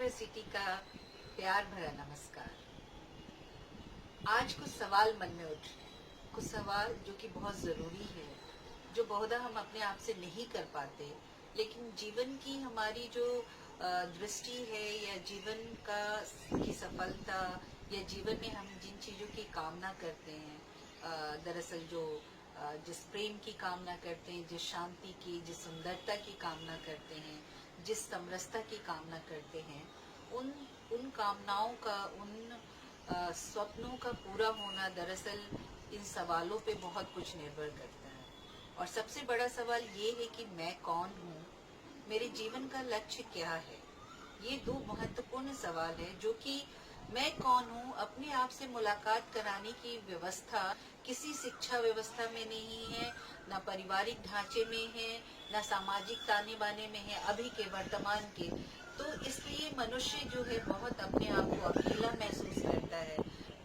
City का प्यार भरा नमस्कार। आज कुछ सवाल मन में उठ रहे हैं, कुछ सवाल जो कि बहुत ज़रूरी है, जो बहुधा हम अपने आप से नहीं कर पाते, लेकिन जीवन की हमारी जो दृष्टि है या जीवन की सफलता या जीवन में हम जिन चीज़ों की कामना करते हैं, दरअसल जिस प्रेम की कामना करते हैं, जिस शांति की, जिस सुंदरता की कामना करते हैं, जिस समरसता की कामना करते हैं, उन कामनाओं का, उन स्वप्नों का पूरा होना दरअसल इन सवालों पे बहुत कुछ निर्भर करता है। और सबसे बड़ा सवाल ये है कि मैं कौन हूँ, मेरे जीवन का लक्ष्य क्या है। ये दो महत्वपूर्ण सवाल है जो कि मैं कौन हूँ अपने आप से मुलाकात कराने की व्यवस्था किसी शिक्षा व्यवस्था में नहीं है, न पारिवारिक ढांचे में है, न सामाजिक ताने बाने में है अभी के वर्तमान के। तो इसलिए मनुष्य जो है बहुत अपने आप को अकेला महसूस करता है,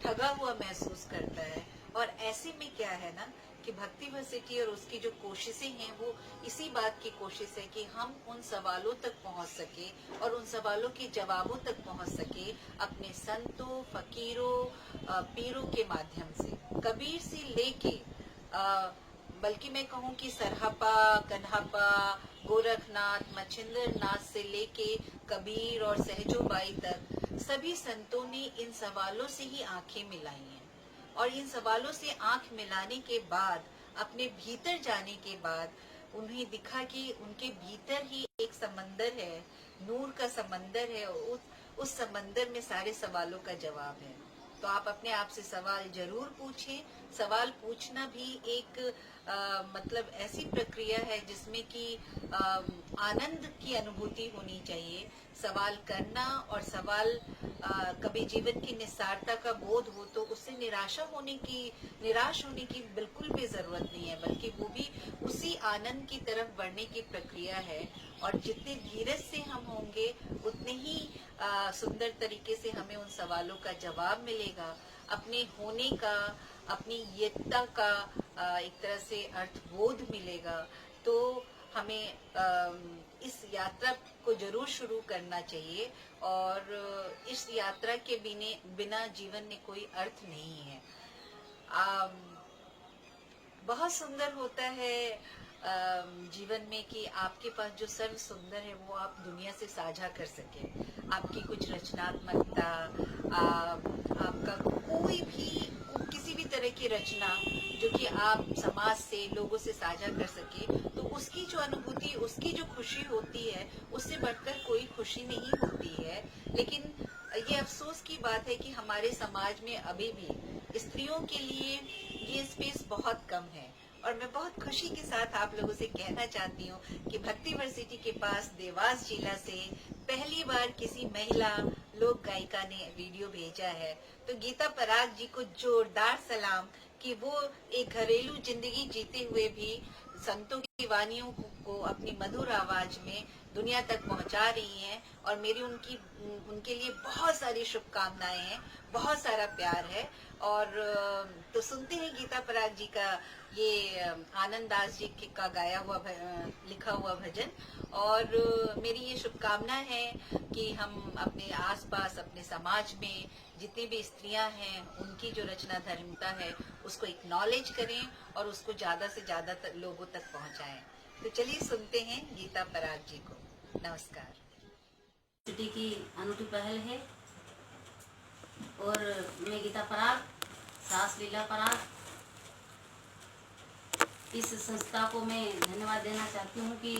ठगा हुआ महसूस करता है। और ऐसे में क्या है ना कि भक्ति यूनिवर्सिटी और उसकी जो कोशिशें हैं वो इसी बात की कोशिश है कि हम उन सवालों तक पहुंच सके और उन सवालों के जवाबों तक पहुंच सके अपने संतों, फकीरों, पीरों के माध्यम से। कबीर से लेके बल्कि मैं कहूँ कि सरहपा, कन्हपा, गोरखनाथ, मच्छिंद्र नाथ से लेके कबीर और सहजोबाई तक सभी संतों ने इन सवालों से ही आंखें मिलाई हैं। और इन सवालों से आंख मिलाने के बाद, अपने भीतर जाने के बाद उन्हें दिखा कि उनके भीतर ही एक समंदर है, नूर का समंदर है। उस समंदर में सारे सवालों का जवाब है। तो आप अपने आप से सवाल जरूर पूछें। सवाल पूछना भी एक मतलब ऐसी प्रक्रिया है जिसमें कि आनंद की अनुभूति होनी चाहिए। सवाल करना और सवाल कभी जीवन की निस्सारता का बोध हो तो उससे निराश होने की बिल्कुल भी जरूरत नहीं है, बल्कि वो भी उसी आनंद की तरफ बढ़ने की प्रक्रिया है। और जितने धीरज से हम होंगे उतने ही सुंदर तरीके से हमें उन सवालों का जवाब मिलेगा। अपने होने का, अपनी येता का एक तरह से अर्थबोध मिलेगा। तो हमें इस यात्रा को जरूर शुरू करना चाहिए। और इस यात्रा के बिना जीवन में कोई अर्थ नहीं है। बहुत सुंदर होता है जीवन में कि आपके पास जो सर्व सुंदर है वो आप दुनिया से साझा कर सके। आपकी कुछ रचनात्मकता, आपका कोई भी किसी भी तरह की रचना जो कि आप समाज से, लोगों से साझा कर सके, तो उसकी जो अनुभूति, उसकी जो खुशी होती है, उससे बढ़कर कोई खुशी नहीं होती है। लेकिन ये अफसोस की बात है कि हमारे समाज में अभी भी स्त्रियों के लिए ये स्पेस बहुत कम है। और मैं बहुत खुशी के साथ आप लोगों से कहना चाहती हूँ कि भक्ति यूनिवर्सिटी के पास देवास जिला से पहली बार किसी महिला लोक गायिका ने वीडियो भेजा है। तो गीता पराग जी को जोरदार सलाम कि वो एक घरेलू जिंदगी जीते हुए भी संतों की वानियों को अपनी मधुर आवाज में दुनिया तक पहुंचा रही हैं। और मेरी उनके लिए बहुत सारी शुभकामनाएं हैं, बहुत सारा प्यार है। और तो सुनते हैं गीता पराग जी का ये आनंद दास जी का गाया हुआ लिखा हुआ भजन। और मेरी ये शुभकामना है कि हम अपने आसपास, अपने समाज में जितनी भी स्त्रियां हैं उनकी जो रचना धर्मिता है उसको एक्नॉलेज करें और उसको ज्यादा से ज्यादा लोगों तक पहुंचाएं। तो चलिए सुनते हैं गीता पराग जी को। नमस्कार। सिटी की अनूठी पहल है और मैं गीता पराग, सास लीला पराग, इस संस्था को मैं धन्यवाद देना चाहती हूँ कि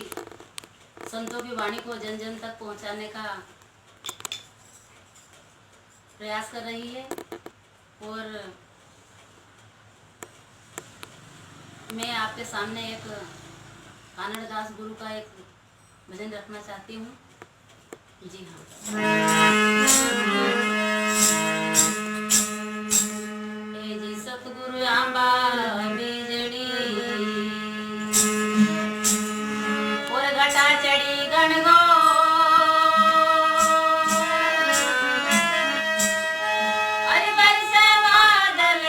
संतों की वाणी को जन जन तक पहुँचाने का प्रयास कर रही है। और मैं आपके सामने एक कानड़ दास गुरु का एक भजन रखना चाहती हूँ। जी हाँ। ए जी सतगुरु आंबा बीजड़ी और घटा चढ़ी गणगो अरे बरसे बादल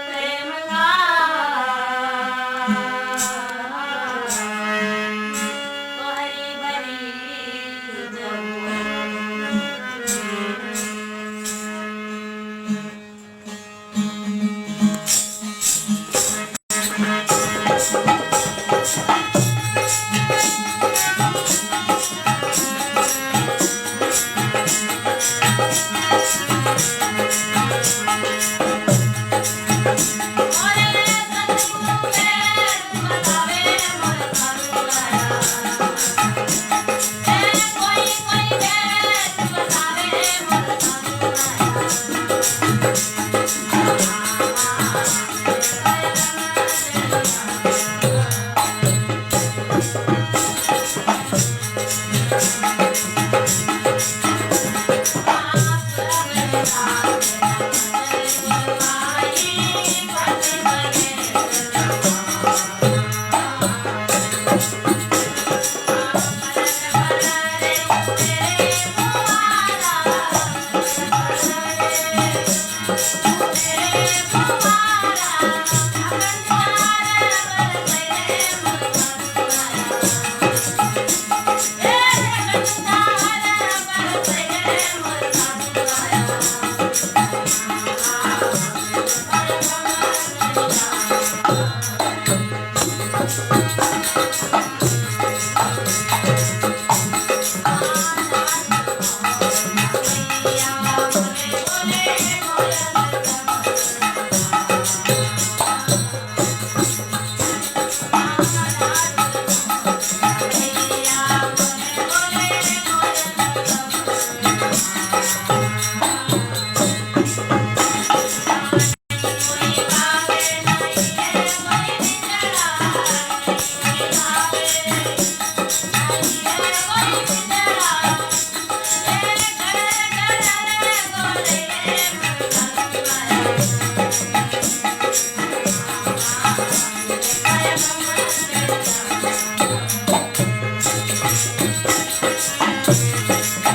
प्रेम का तो हरी भरी जब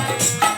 हाँ